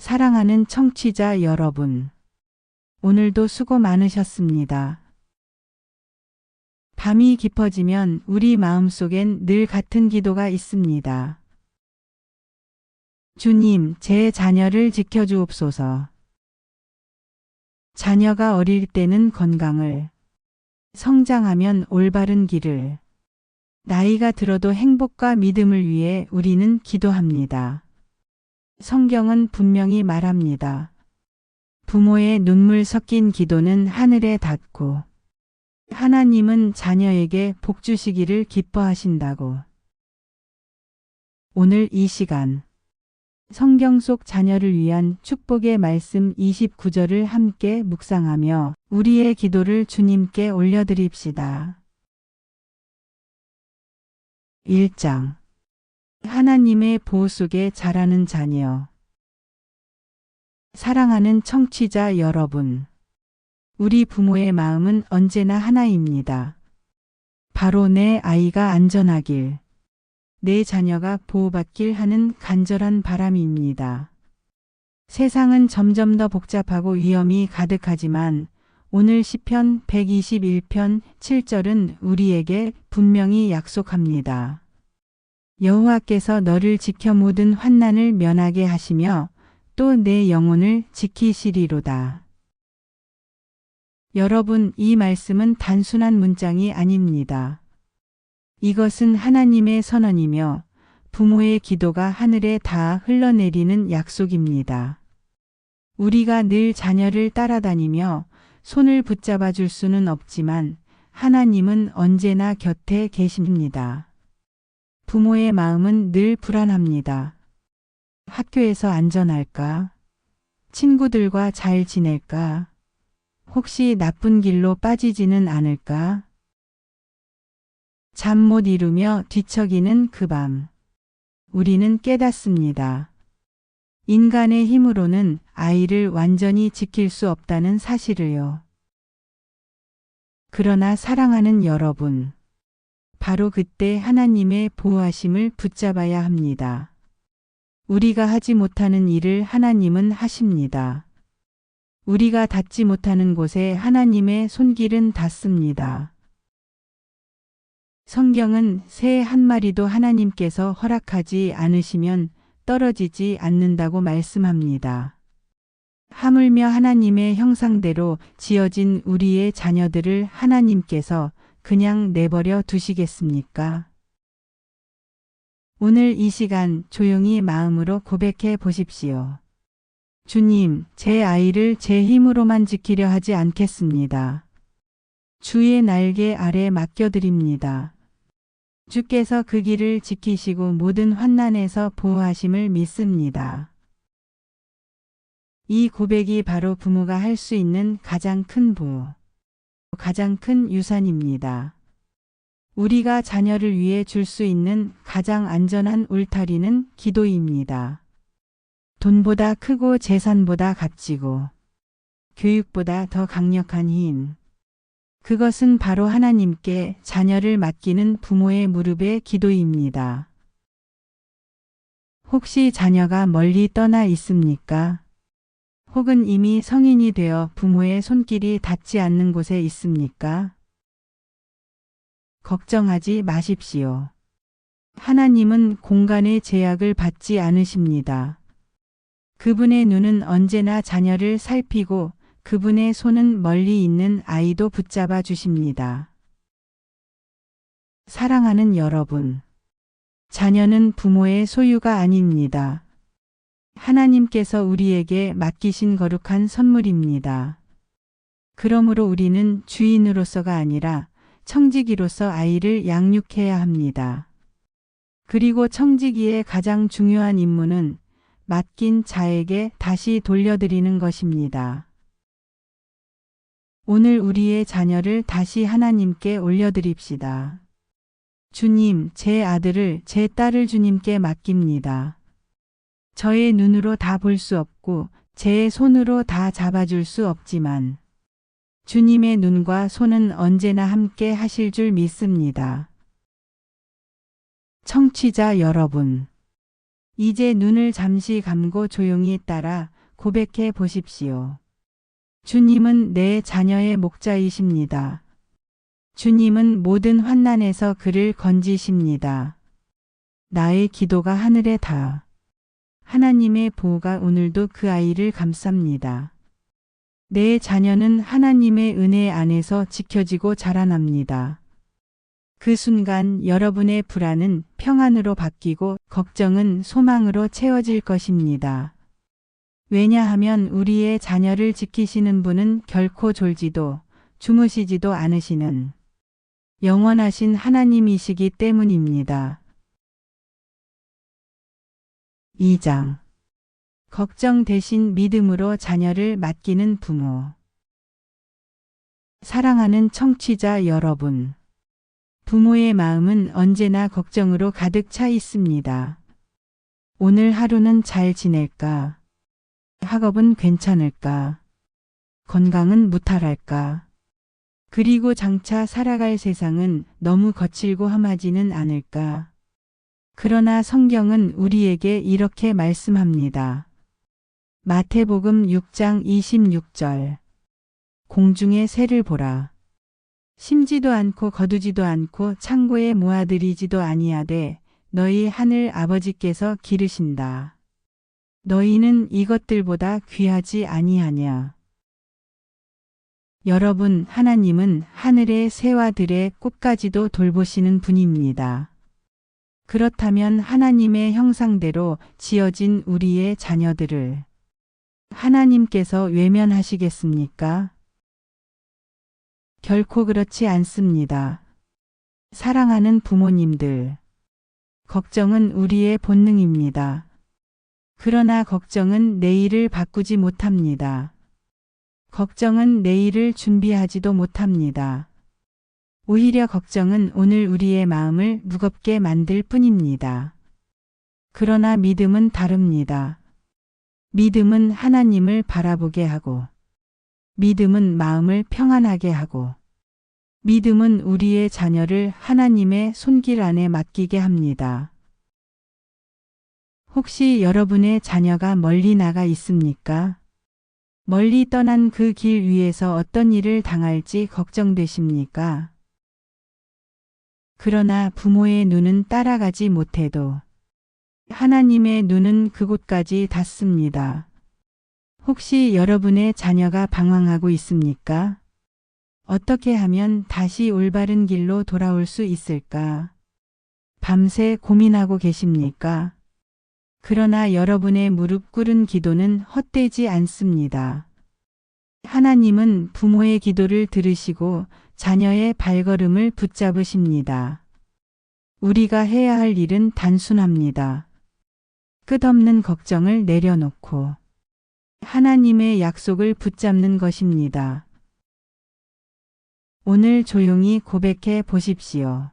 사랑하는 청취자 여러분, 오늘도 수고 많으셨습니다. 밤이 깊어지면 우리 마음속엔 늘 같은 기도가 있습니다. 주님, 제 자녀를 지켜주옵소서. 자녀가 어릴 때는 건강을, 성장하면 올바른 길을, 나이가 들어도 행복과 믿음을 위해 우리는 기도합니다. 성경은 분명히 말합니다. 부모의 눈물 섞인 기도는 하늘에 닿고 하나님은 자녀에게 복 주시기를 기뻐하신다고. 오늘 이 시간 성경 속 자녀를 위한 축복의 말씀 29절을 함께 묵상하며 우리의 기도를 주님께 올려드립시다. 1장 하나님의 보호 속에 자라는 자녀. 사랑하는 청취자 여러분, 우리 부모의 마음은 언제나 하나입니다. 바로 내 아이가 안전하길, 내 자녀가 보호받길 하는 간절한 바람입니다. 세상은 점점 더 복잡하고 위험이 가득하지만 오늘 시편 121편 7절은 우리에게 분명히 약속합니다. 여호와께서 너를 지켜 모든 환난을 면하게 하시며 또 내 영혼을 지키시리로다. 여러분, 이 말씀은 단순한 문장이 아닙니다. 이것은 하나님의 선언이며 부모의 기도가 하늘에 닿아 흘러내리는 약속입니다. 우리가 늘 자녀를 따라다니며 손을 붙잡아 줄 수는 없지만 하나님은 언제나 곁에 계십니다. 부모의 마음은 늘 불안합니다. 학교에서 안전할까? 친구들과 잘 지낼까? 혹시 나쁜 길로 빠지지는 않을까? 잠 못 이루며 뒤척이는 그 밤. 우리는 깨닫습니다. 인간의 힘으로는 아이를 완전히 지킬 수 없다는 사실을요. 그러나 사랑하는 여러분, 바로 그때 하나님의 보호하심을 붙잡아야 합니다. 우리가 하지 못하는 일을 하나님은 하십니다. 우리가 닿지 못하는 곳에 하나님의 손길은 닿습니다. 성경은 새 한 마리도 하나님께서 허락하지 않으시면 떨어지지 않는다고 말씀합니다. 하물며 하나님의 형상대로 지어진 우리의 자녀들을 하나님께서 그냥 내버려 두시겠습니까? 오늘 이 시간 조용히 마음으로 고백해 보십시오. 주님, 제 아이를 제 힘으로만 지키려 하지 않겠습니다. 주의 날개 아래 맡겨드립니다. 주께서 그 길을 지키시고 모든 환난에서 보호하심을 믿습니다. 이 고백이 바로 부모가 할 수 있는 가장 큰 보호, 가장 큰 유산입니다. 우리가 자녀를 위해 줄 수 있는 가장 안전한 울타리는 기도입니다. 돈보다 크고 재산보다 값지고 교육보다 더 강력한 힘. 그것은 바로 하나님께 자녀를 맡기는 부모의 무릎의 기도입니다. 혹시 자녀가 멀리 떠나 있습니까? 혹은 이미 성인이 되어 부모의 손길이 닿지 않는 곳에 있습니까? 걱정하지 마십시오. 하나님은 공간의 제약을 받지 않으십니다. 그분의 눈은 언제나 자녀를 살피고 그분의 손은 멀리 있는 아이도 붙잡아 주십니다. 사랑하는 여러분, 자녀는 부모의 소유가 아닙니다. 하나님께서 우리에게 맡기신 거룩한 선물입니다. 그러므로 우리는 주인으로서가 아니라 청지기로서 아이를 양육해야 합니다. 그리고 청지기의 가장 중요한 임무는 맡긴 자에게 다시 돌려드리는 것입니다. 오늘 우리의 자녀를 다시 하나님께 올려드립시다. 주님, 제 아들을, 제 딸을 주님께 맡깁니다. 저의 눈으로 다 볼 수 없고 제 손으로 다 잡아줄 수 없지만 주님의 눈과 손은 언제나 함께 하실 줄 믿습니다. 청취자 여러분, 이제 눈을 잠시 감고 조용히 따라 고백해 보십시오. 주님은 내 자녀의 목자이십니다. 주님은 모든 환난에서 그를 건지십니다. 나의 기도가 하늘에 닿아 하나님의 보호가 오늘도 그 아이를 감쌉니다. 내 자녀는 하나님의 은혜 안에서 지켜지고 자라납니다. 그 순간 여러분의 불안은 평안으로 바뀌고 걱정은 소망으로 채워질 것입니다. 왜냐하면 우리의 자녀를 지키시는 분은 결코 졸지도 주무시지도 않으시는 영원하신 하나님이시기 때문입니다. 2장. 걱정 대신 믿음으로 자녀를 맡기는 부모. 사랑하는 청취자 여러분. 부모의 마음은 언제나 걱정으로 가득 차 있습니다. 오늘 하루는 잘 지낼까? 학업은 괜찮을까? 건강은 무탈할까? 그리고 장차 살아갈 세상은 너무 거칠고 험하지는 않을까? 그러나 성경은 우리에게 이렇게 말씀합니다. 마태복음 6장 26절. 공중의 새를 보라. 심지도 않고 거두지도 않고 창고에 모아들이지도 아니하되 너희 하늘 아버지께서 기르신다. 너희는 이것들보다 귀하지 아니하냐. 여러분, 하나님은 하늘의 새와 들의 꽃까지도 돌보시는 분입니다. 그렇다면 하나님의 형상대로 지어진 우리의 자녀들을 하나님께서 외면하시겠습니까? 결코 그렇지 않습니다. 사랑하는 부모님들, 걱정은 우리의 본능입니다. 그러나 걱정은 내일을 바꾸지 못합니다. 걱정은 내일을 준비하지도 못합니다. 오히려 걱정은 오늘 우리의 마음을 무겁게 만들 뿐입니다. 그러나 믿음은 다릅니다. 믿음은 하나님을 바라보게 하고, 믿음은 마음을 평안하게 하고, 믿음은 우리의 자녀를 하나님의 손길 안에 맡기게 합니다. 혹시 여러분의 자녀가 멀리 나가 있습니까? 멀리 떠난 그 길 위에서 어떤 일을 당할지 걱정되십니까? 그러나 부모의 눈은 따라가지 못해도 하나님의 눈은 그곳까지 닿습니다. 혹시 여러분의 자녀가 방황하고 있습니까? 어떻게 하면 다시 올바른 길로 돌아올 수 있을까? 밤새 고민하고 계십니까? 그러나 여러분의 무릎 꿇은 기도는 헛되지 않습니다. 하나님은 부모의 기도를 들으시고 자녀의 발걸음을 붙잡으십니다. 우리가 해야 할 일은 단순합니다. 끝없는 걱정을 내려놓고 하나님의 약속을 붙잡는 것입니다. 오늘 조용히 고백해 보십시오.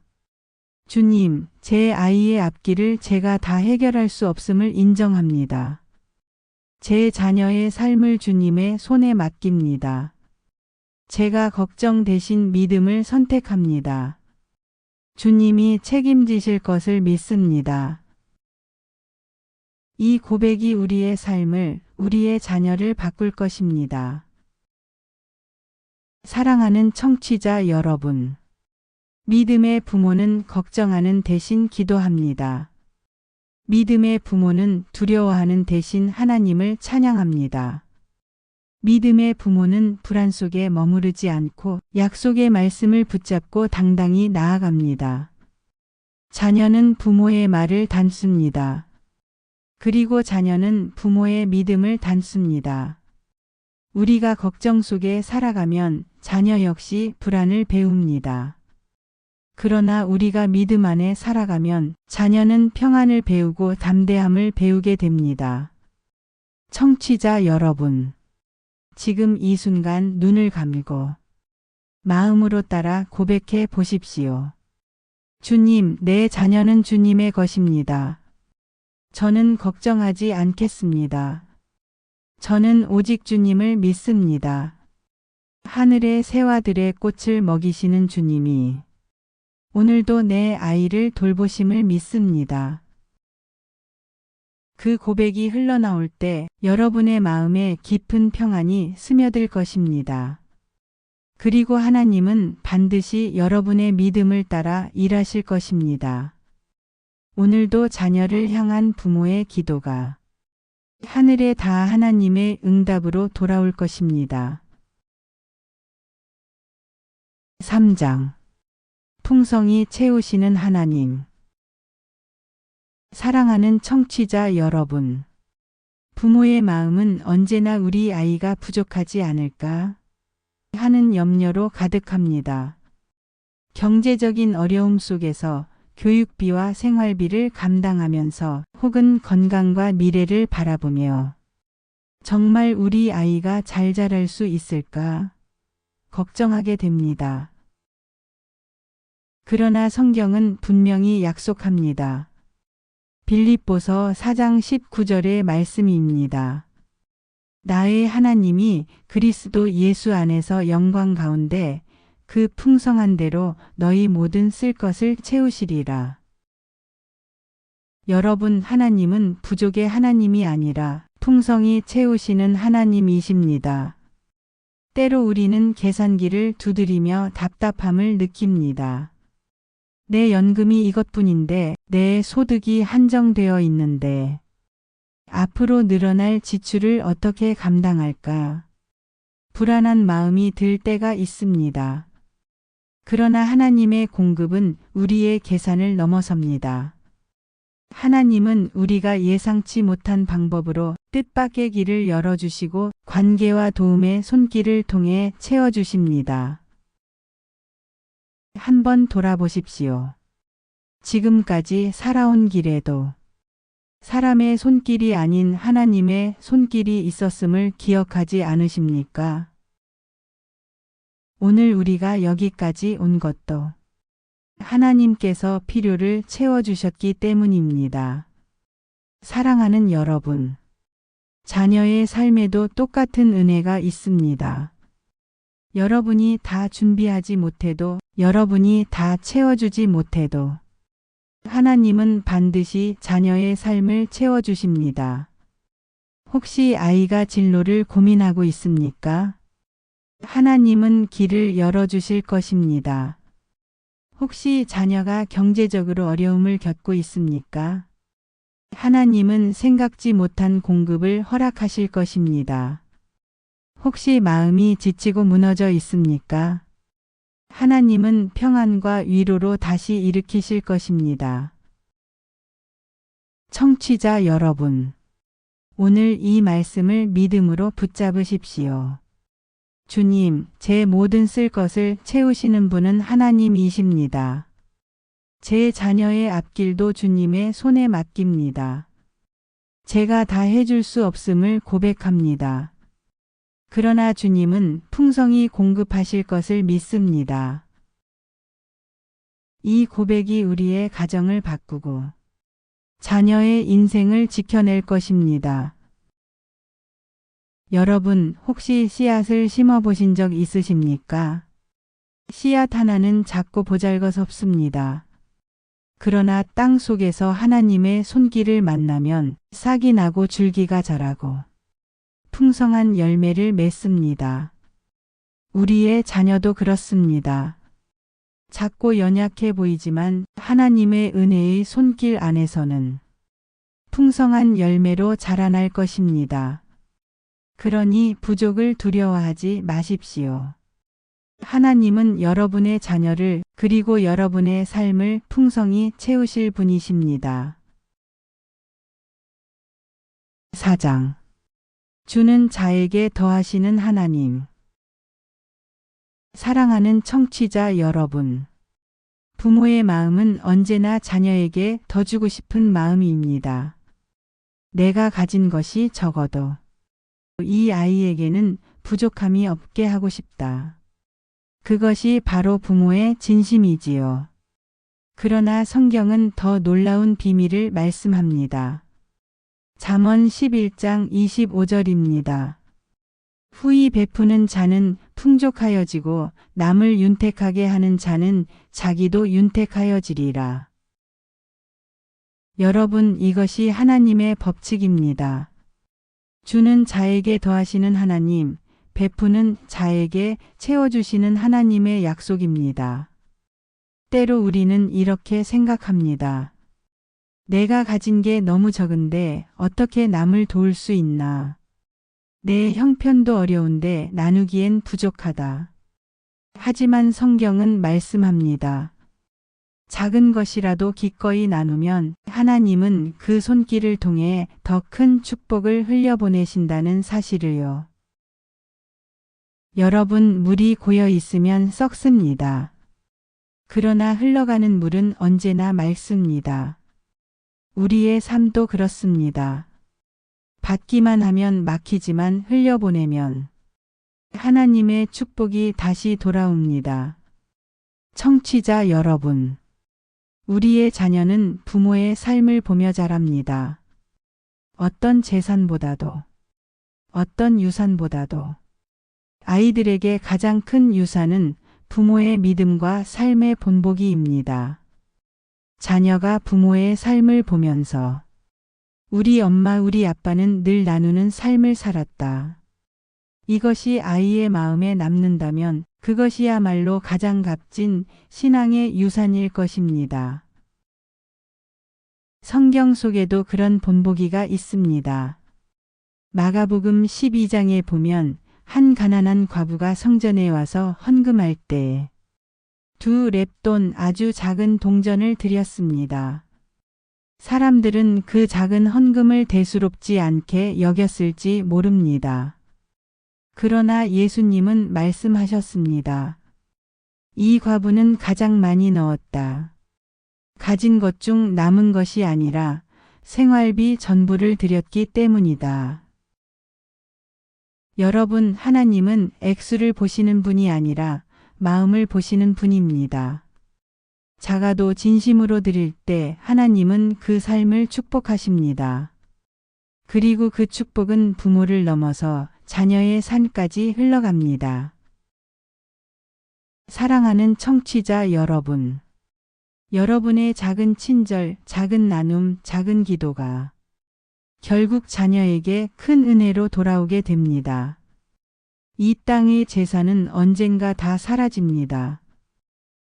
주님, 제 아이의 앞길을 제가 다 해결할 수 없음을 인정합니다. 제 자녀의 삶을 주님의 손에 맡깁니다. 제가 걱정 대신 믿음을 선택합니다. 주님이 책임지실 것을 믿습니다. 이 고백이 우리의 삶을, 우리의 자녀를 바꿀 것입니다. 사랑하는 청취자 여러분. 믿음의 부모는 걱정하는 대신 기도합니다. 믿음의 부모는 두려워하는 대신 하나님을 찬양합니다. 믿음의 부모는 불안 속에 머무르지 않고 약속의 말씀을 붙잡고 당당히 나아갑니다. 자녀는 부모의 말을 담습니다. 그리고 자녀는 부모의 믿음을 담습니다. 우리가 걱정 속에 살아가면 자녀 역시 불안을 배웁니다. 그러나 우리가 믿음 안에 살아가면 자녀는 평안을 배우고 담대함을 배우게 됩니다. 청취자 여러분, 지금 이 순간 눈을 감고 마음으로 따라 고백해 보십시오. 주님, 내 자녀는 주님의 것입니다. 저는 걱정하지 않겠습니다. 저는 오직 주님을 믿습니다. 하늘의 새와들의 꽃을 먹이시는 주님이 오늘도 내 아이를 돌보심을 믿습니다. 그 고백이 흘러나올 때 여러분의 마음에 깊은 평안이 스며들 것입니다. 그리고 하나님은 반드시 여러분의 믿음을 따라 일하실 것입니다. 오늘도 자녀를 향한 부모의 기도가 하늘에 닿아 하나님의 응답으로 돌아올 것입니다. 3장. 풍성히 채우시는 하나님. 사랑하는 청취자 여러분. 부모의 마음은 언제나 우리 아이가 부족하지 않을까 하는 염려로 가득합니다. 경제적인 어려움 속에서 교육비와 생활비를 감당하면서 혹은 건강과 미래를 바라보며 정말 우리 아이가 잘 자랄 수 있을까 걱정하게 됩니다. 그러나 성경은 분명히 약속합니다. 빌립보서 4장 19절의 말씀입니다. 나의 하나님이 그리스도 예수 안에서 영광 가운데 그 풍성한 대로 너희 모든 쓸 것을 채우시리라. 여러분, 하나님은 부족의 하나님이 아니라 풍성히 채우시는 하나님이십니다. 때로 우리는 계산기를 두드리며 답답함을 느낍니다. 내 연금이 이것뿐인데 내 소득이 한정되어 있는데 앞으로 늘어날 지출을 어떻게 감당할까? 불안한 마음이 들 때가 있습니다. 그러나 하나님의 공급은 우리의 계산을 넘어섭니다. 하나님은 우리가 예상치 못한 방법으로 뜻밖의 길을 열어주시고 관계와 도움의 손길을 통해 채워주십니다. 한번 돌아보십시오. 지금까지 살아온 길에도 사람의 손길이 아닌 하나님의 손길이 있었음을 기억하지 않으십니까? 오늘 우리가 여기까지 온 것도 하나님께서 필요를 채워주셨기 때문입니다. 사랑하는 여러분, 자녀의 삶에도 똑같은 은혜가 있습니다. 여러분이 다 준비하지 못해도, 여러분이 다 채워주지 못해도 하나님은 반드시 자녀의 삶을 채워주십니다. 혹시 아이가 진로를 고민하고 있습니까? 하나님은 길을 열어주실 것입니다. 혹시 자녀가 경제적으로 어려움을 겪고 있습니까? 하나님은 생각지 못한 공급을 허락하실 것입니다. 혹시 마음이 지치고 무너져 있습니까? 하나님은 평안과 위로로 다시 일으키실 것입니다. 청취자 여러분, 오늘 이 말씀을 믿음으로 붙잡으십시오. 주님, 제 모든 쓸 것을 채우시는 분은 하나님이십니다. 제 자녀의 앞길도 주님의 손에 맡깁니다. 제가 다 해줄 수 없음을 고백합니다. 그러나 주님은 풍성히 공급하실 것을 믿습니다. 이 고백이 우리의 가정을 바꾸고 자녀의 인생을 지켜낼 것입니다. 여러분, 혹시 씨앗을 심어보신 적 있으십니까? 씨앗 하나는 작고 보잘것없습니다. 그러나 땅 속에서 하나님의 손길을 만나면 싹이 나고 줄기가 자라고 풍성한 열매를 맺습니다. 우리의 자녀도 그렇습니다. 작고 연약해 보이지만 하나님의 은혜의 손길 안에서는 풍성한 열매로 자라날 것입니다. 그러니 부족을 두려워하지 마십시오. 하나님은 여러분의 자녀를 그리고 여러분의 삶을 풍성히 채우실 분이십니다. 4장. 주는 자에게 더하시는 하나님. 사랑하는 청취자 여러분, 부모의 마음은 언제나 자녀에게 더 주고 싶은 마음입니다. 내가 가진 것이 적어도 이 아이에게는 부족함이 없게 하고 싶다. 그것이 바로 부모의 진심이지요. 그러나 성경은 더 놀라운 비밀을 말씀합니다. 잠언 11장 25절입니다. 후히 베푸는 자는 풍족하여지고 남을 윤택하게 하는 자는 자기도 윤택하여지리라. 여러분, 이것이 하나님의 법칙입니다. 주는 자에게 더하시는 하나님, 베푸는 자에게 채워주시는 하나님의 약속입니다. 때로 우리는 이렇게 생각합니다. 내가 가진 게 너무 적은데 어떻게 남을 도울 수 있나? 내 형편도 어려운데 나누기엔 부족하다. 하지만 성경은 말씀합니다. 작은 것이라도 기꺼이 나누면 하나님은 그 손길을 통해 더 큰 축복을 흘려보내신다는 사실을요. 여러분, 물이 고여 있으면 썩습니다. 그러나 흘러가는 물은 언제나 맑습니다. 우리의 삶도 그렇습니다. 받기만 하면 막히지만 흘려보내면 하나님의 축복이 다시 돌아옵니다. 청취자 여러분, 우리의 자녀는 부모의 삶을 보며 자랍니다. 어떤 재산보다도, 어떤 유산보다도 아이들에게 가장 큰 유산은 부모의 믿음과 삶의 본보기입니다. 자녀가 부모의 삶을 보면서 우리 엄마, 우리 아빠는 늘 나누는 삶을 살았다. 이것이 아이의 마음에 남는다면 그것이야말로 가장 값진 신앙의 유산일 것입니다. 성경 속에도 그런 본보기가 있습니다. 마가복음 12장에 보면 한 가난한 과부가 성전에 와서 헌금할 때 2렙돈 아주 작은 동전을 드렸습니다. 사람들은 그 작은 헌금을 대수롭지 않게 여겼을지 모릅니다. 그러나 예수님은 말씀하셨습니다. 이 과부는 가장 많이 넣었다. 가진 것 중 남은 것이 아니라 생활비 전부를 드렸기 때문이다. 여러분, 하나님은 액수를 보시는 분이 아니라 마음을 보시는 분입니다. 작아도 진심으로 드릴 때 하나님은 그 삶을 축복하십니다. 그리고 그 축복은 부모를 넘어서 자녀의 산까지 흘러갑니다. 사랑하는 청취자 여러분, 여러분의 작은 친절, 작은 나눔, 작은 기도가 결국 자녀에게 큰 은혜로 돌아오게 됩니다. 이 땅의 재산은 언젠가 다 사라집니다.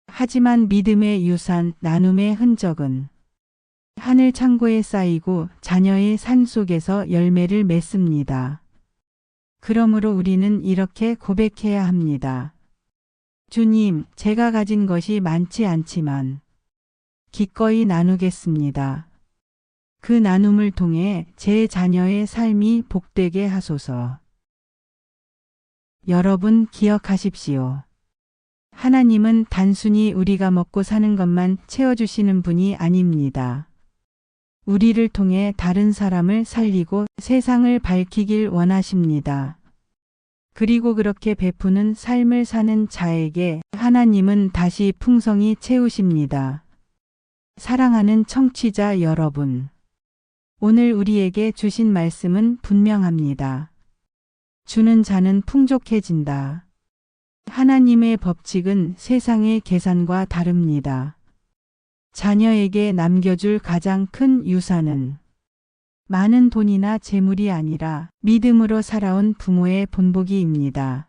하지만 믿음의 유산, 나눔의 흔적은 하늘 창고에 쌓이고 자녀의 산 속에서 열매를 맺습니다. 그러므로 우리는 이렇게 고백해야 합니다. 주님, 제가 가진 것이 많지 않지만 기꺼이 나누겠습니다. 그 나눔을 통해 제 자녀의 삶이 복되게 하소서. 여러분, 기억하십시오. 하나님은 단순히 우리가 먹고 사는 것만 채워주시는 분이 아닙니다. 우리를 통해 다른 사람을 살리고 세상을 밝히길 원하십니다. 그리고 그렇게 베푸는 삶을 사는 자에게 하나님은 다시 풍성히 채우십니다. 사랑하는 청취자 여러분, 오늘 우리에게 주신 말씀은 분명합니다. 주는 자는 풍족해진다. 하나님의 법칙은 세상의 계산과 다릅니다. 자녀에게 남겨줄 가장 큰 유산은 많은 돈이나 재물이 아니라 믿음으로 살아온 부모의 본보기입니다.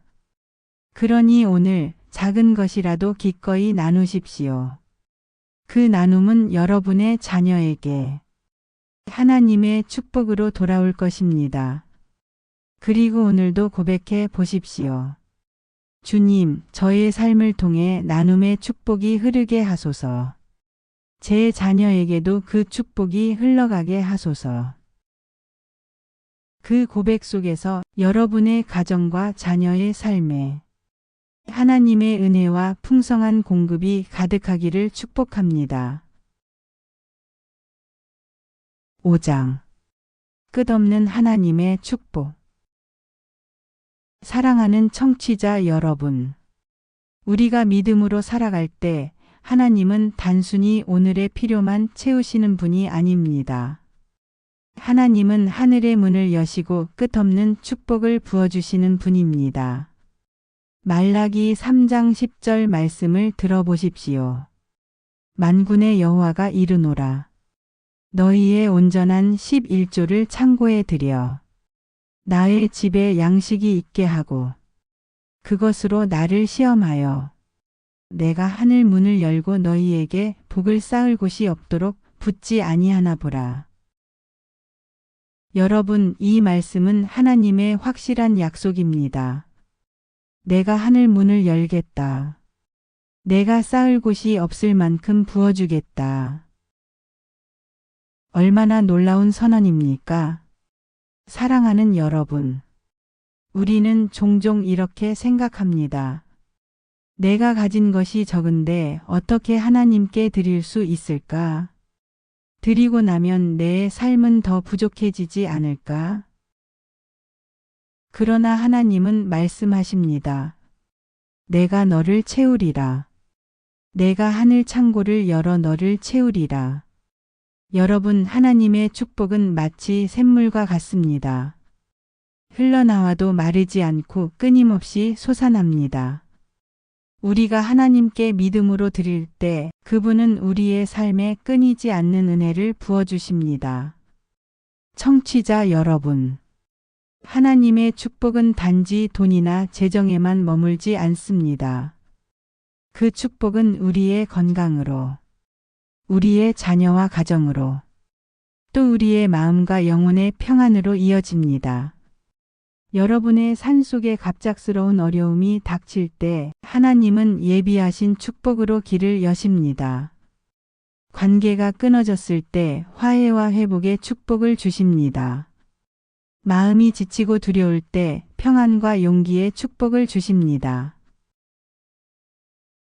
그러니 오늘 작은 것이라도 기꺼이 나누십시오. 그 나눔은 여러분의 자녀에게 하나님의 축복으로 돌아올 것입니다. 그리고 오늘도 고백해 보십시오. 주님, 저의 삶을 통해 나눔의 축복이 흐르게 하소서. 제 자녀에게도 그 축복이 흘러가게 하소서. 그 고백 속에서 여러분의 가정과 자녀의 삶에 하나님의 은혜와 풍성한 공급이 가득하기를 축복합니다. 5장. 끝없는 하나님의 축복. 사랑하는 청취자 여러분, 우리가 믿음으로 살아갈 때 하나님은 단순히 오늘의 필요만 채우시는 분이 아닙니다. 하나님은 하늘의 문을 여시고 끝없는 축복을 부어주시는 분입니다. 말라기 3장 10절 말씀을 들어보십시오. 만군의 여호와가 이르노라. 너희의 온전한 11조를 창고에 들여 나의 집에 양식이 있게 하고 그것으로 나를 시험하여 내가 하늘 문을 열고 너희에게 복을 쌓을 곳이 없도록 붙지 아니하나 보라. 여러분, 이 말씀은 하나님의 확실한 약속입니다. 내가 하늘 문을 열겠다. 내가 쌓을 곳이 없을 만큼 부어주겠다. 얼마나 놀라운 선언입니까? 사랑하는 여러분, 우리는 종종 이렇게 생각합니다. 내가 가진 것이 적은데 어떻게 하나님께 드릴 수 있을까? 드리고 나면 내 삶은 더 부족해지지 않을까? 그러나 하나님은 말씀하십니다. 내가 너를 채우리라. 내가 하늘 창고를 열어 너를 채우리라. 여러분, 하나님의 축복은 마치 샘물과 같습니다. 흘러나와도 마르지 않고 끊임없이 솟아납니다. 우리가 하나님께 믿음으로 드릴 때 그분은 우리의 삶에 끊이지 않는 은혜를 부어주십니다. 청취자 여러분, 하나님의 축복은 단지 돈이나 재정에만 머물지 않습니다. 그 축복은 우리의 건강으로, 우리의 자녀와 가정으로, 또 우리의 마음과 영혼의 평안으로 이어집니다. 여러분의 산속에 갑작스러운 어려움이 닥칠 때 하나님은 예비하신 축복으로 길을 여십니다. 관계가 끊어졌을 때 화해와 회복의 축복을 주십니다. 마음이 지치고 두려울 때 평안과 용기의 축복을 주십니다.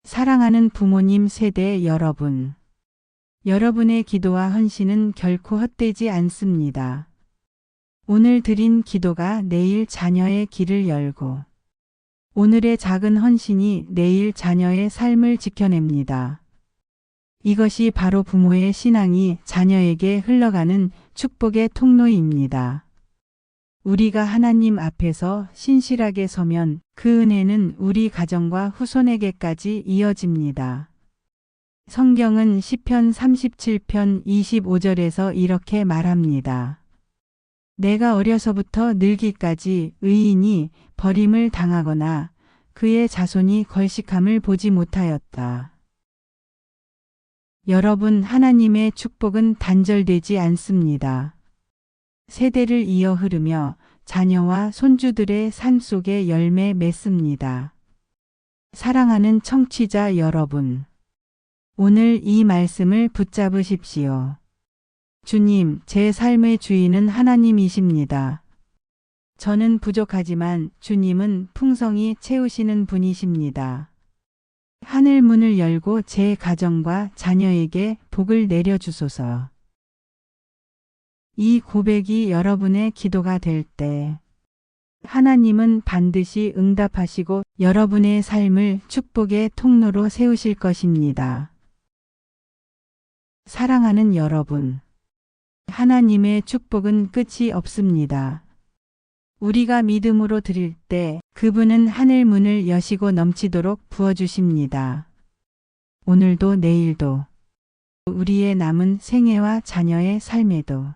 사랑하는 부모님 세대 여러분, 여러분의 기도와 헌신은 결코 헛되지 않습니다. 오늘 드린 기도가 내일 자녀의 길을 열고 오늘의 작은 헌신이 내일 자녀의 삶을 지켜냅니다. 이것이 바로 부모의 신앙이 자녀에게 흘러가는 축복의 통로입니다. 우리가 하나님 앞에서 신실하게 서면 그 은혜는 우리 가정과 후손에게까지 이어집니다. 성경은 시편 37편 25절에서 이렇게 말합니다. 내가 어려서부터 늙기까지 의인이 버림을 당하거나 그의 자손이 걸식함을 보지 못하였다. 여러분, 하나님의 축복은 단절되지 않습니다. 세대를 이어 흐르며 자녀와 손주들의 삶 속에 열매 맺습니다. 사랑하는 청취자 여러분, 오늘 이 말씀을 붙잡으십시오. 주님, 제 삶의 주인은 하나님이십니다. 저는 부족하지만 주님은 풍성히 채우시는 분이십니다. 하늘 문을 열고 제 가정과 자녀에게 복을 내려주소서. 이 고백이 여러분의 기도가 될 때 하나님은 반드시 응답하시고 여러분의 삶을 축복의 통로로 세우실 것입니다. 사랑하는 여러분, 하나님의 축복은 끝이 없습니다. 우리가 믿음으로 드릴 때 그분은 하늘 문을 여시고 넘치도록 부어주십니다. 오늘도 내일도 우리의 남은 생애와 자녀의 삶에도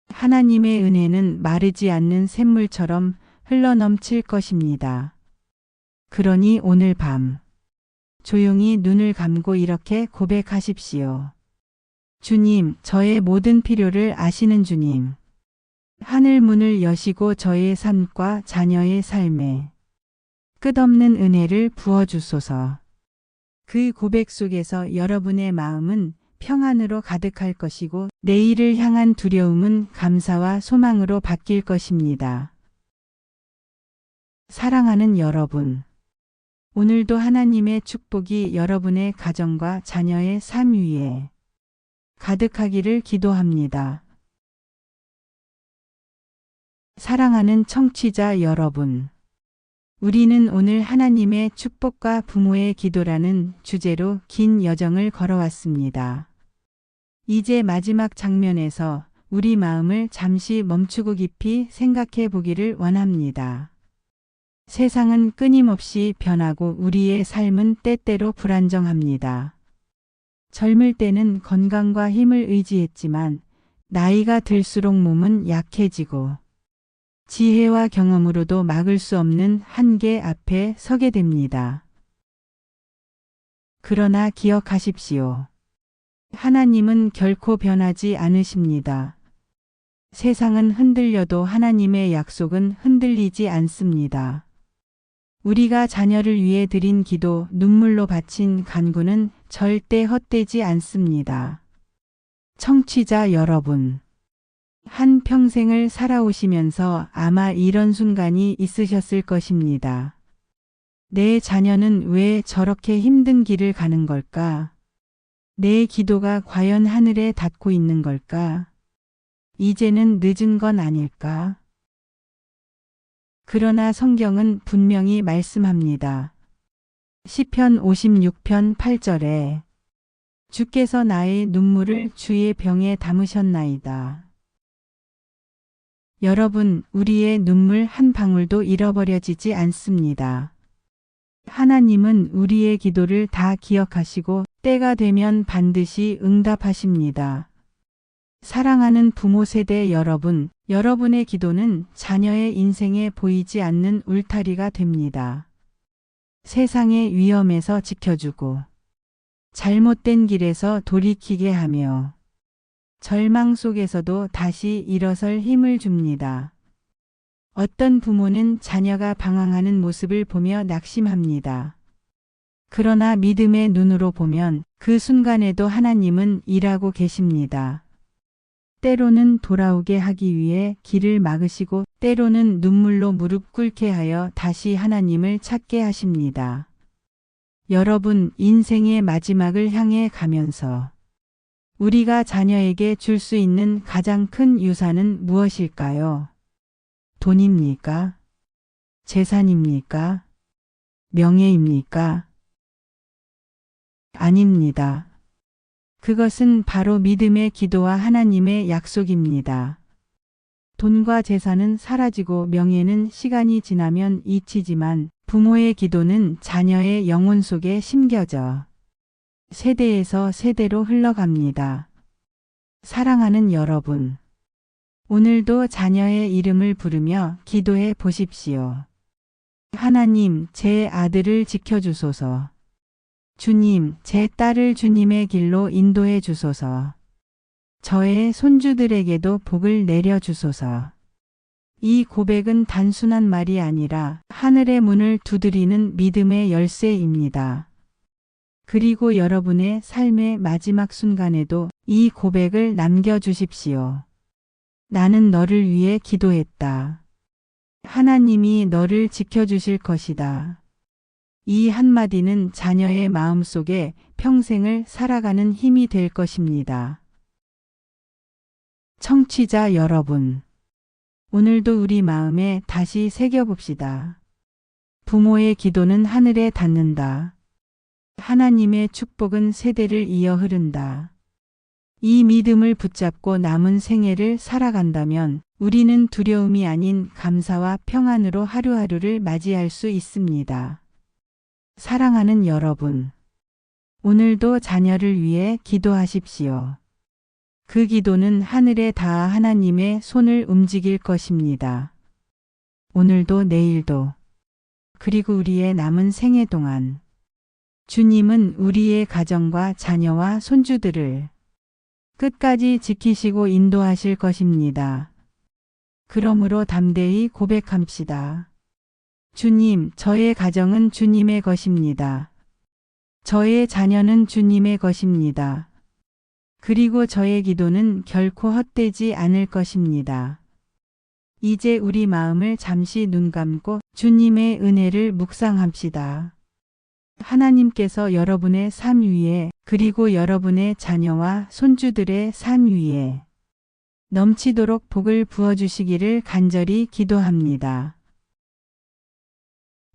하나님의 은혜는 마르지 않는 샘물처럼 흘러넘칠 것입니다. 그러니 오늘 밤 조용히 눈을 감고 이렇게 고백하십시오. 주님, 저의 모든 필요를 아시는 주님. 하늘 문을 여시고 저의 삶과 자녀의 삶에 끝없는 은혜를 부어주소서. 그 고백 속에서 여러분의 마음은 평안으로 가득할 것이고 내일을 향한 두려움은 감사와 소망으로 바뀔 것입니다. 사랑하는 여러분, 오늘도 하나님의 축복이 여러분의 가정과 자녀의 삶 위에 가득하기를 기도합니다. 사랑하는 청취자 여러분, 우리는 오늘 하나님의 축복과 부모의 기도라는 주제로 긴 여정을 걸어왔습니다. 이제 마지막 장면에서 우리 마음을 잠시 멈추고 깊이 생각해 보기를 원합니다. 세상은 끊임없이 변하고 우리의 삶은 때때로 불안정합니다. 젊을 때는 건강과 힘을 의지했지만 나이가 들수록 몸은 약해지고 지혜와 경험으로도 막을 수 없는 한계 앞에 서게 됩니다. 그러나 기억하십시오. 하나님은 결코 변하지 않으십니다. 세상은 흔들려도 하나님의 약속은 흔들리지 않습니다. 우리가 자녀를 위해 드린 기도, 눈물로 바친 간구는 절대 헛되지 않습니다. 청취자 여러분, 한 평생을 살아오시면서 아마 이런 순간이 있으셨을 것입니다. 내 자녀는 왜 저렇게 힘든 길을 가는 걸까? 내 기도가 과연 하늘에 닿고 있는 걸까? 이제는 늦은 건 아닐까? 그러나 성경은 분명히 말씀합니다. 시편 56편 8절에 주께서 나의 눈물을 주의 병에 담으셨나이다. 여러분, 우리의 눈물 한 방울도 잃어버려지지 않습니다. 하나님은 우리의 기도를 다 기억하시고 때가 되면 반드시 응답하십니다. 사랑하는 부모 세대 여러분, 여러분의 기도는 자녀의 인생에 보이지 않는 울타리가 됩니다. 세상의 위험에서 지켜주고 잘못된 길에서 돌이키게 하며 절망 속에서도 다시 일어설 힘을 줍니다. 어떤 부모는 자녀가 방황하는 모습을 보며 낙심합니다. 그러나 믿음의 눈으로 보면 그 순간에도 하나님은 일하고 계십니다. 때로는 돌아오게 하기 위해 길을 막으시고 때로는 눈물로 무릎 꿇게 하여 다시 하나님을 찾게 하십니다. 여러분, 인생의 마지막을 향해 가면서 우리가 자녀에게 줄 수 있는 가장 큰 유산은 무엇일까요? 돈입니까? 재산입니까? 명예입니까? 아닙니다. 그것은 바로 믿음의 기도와 하나님의 약속입니다. 돈과 재산은 사라지고 명예는 시간이 지나면 잊히지만 부모의 기도는 자녀의 영혼 속에 심겨져 세대에서 세대로 흘러갑니다. 사랑하는 여러분, 오늘도 자녀의 이름을 부르며 기도해 보십시오. 하나님, 제 아들을 지켜주소서. 주님, 제 딸을 주님의 길로 인도해 주소서. 저의 손주들에게도 복을 내려 주소서. 이 고백은 단순한 말이 아니라 하늘의 문을 두드리는 믿음의 열쇠입니다. 그리고 여러분의 삶의 마지막 순간에도 이 고백을 남겨주십시오. 나는 너를 위해 기도했다. 하나님이 너를 지켜주실 것이다. 이 한마디는 자녀의 마음속에 평생을 살아가는 힘이 될 것입니다. 청취자 여러분, 오늘도 우리 마음에 다시 새겨봅시다. 부모의 기도는 하늘에 닿는다. 하나님의 축복은 세대를 이어 흐른다. 이 믿음을 붙잡고 남은 생애를 살아간다면 우리는 두려움이 아닌 감사와 평안으로 하루하루를 맞이할 수 있습니다. 사랑하는 여러분, 오늘도 자녀를 위해 기도하십시오. 그 기도는 하늘에 닿아 하나님의 손을 움직일 것입니다. 오늘도 내일도 그리고 우리의 남은 생애 동안 주님은 우리의 가정과 자녀와 손주들을 끝까지 지키시고 인도하실 것입니다. 그러므로 담대히 고백합시다. 주님, 저의 가정은 주님의 것입니다. 저의 자녀는 주님의 것입니다. 그리고 저의 기도는 결코 헛되지 않을 것입니다. 이제 우리 마음을 잠시 눈 감고 주님의 은혜를 묵상합시다. 하나님께서 여러분의 삶 위에 그리고 여러분의 자녀와 손주들의 삶 위에 넘치도록 복을 부어주시기를 간절히 기도합니다.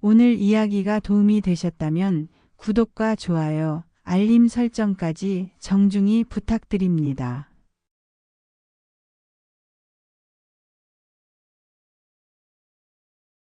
오늘 이야기가 도움이 되셨다면 구독과 좋아요, 알림 설정까지 정중히 부탁드립니다.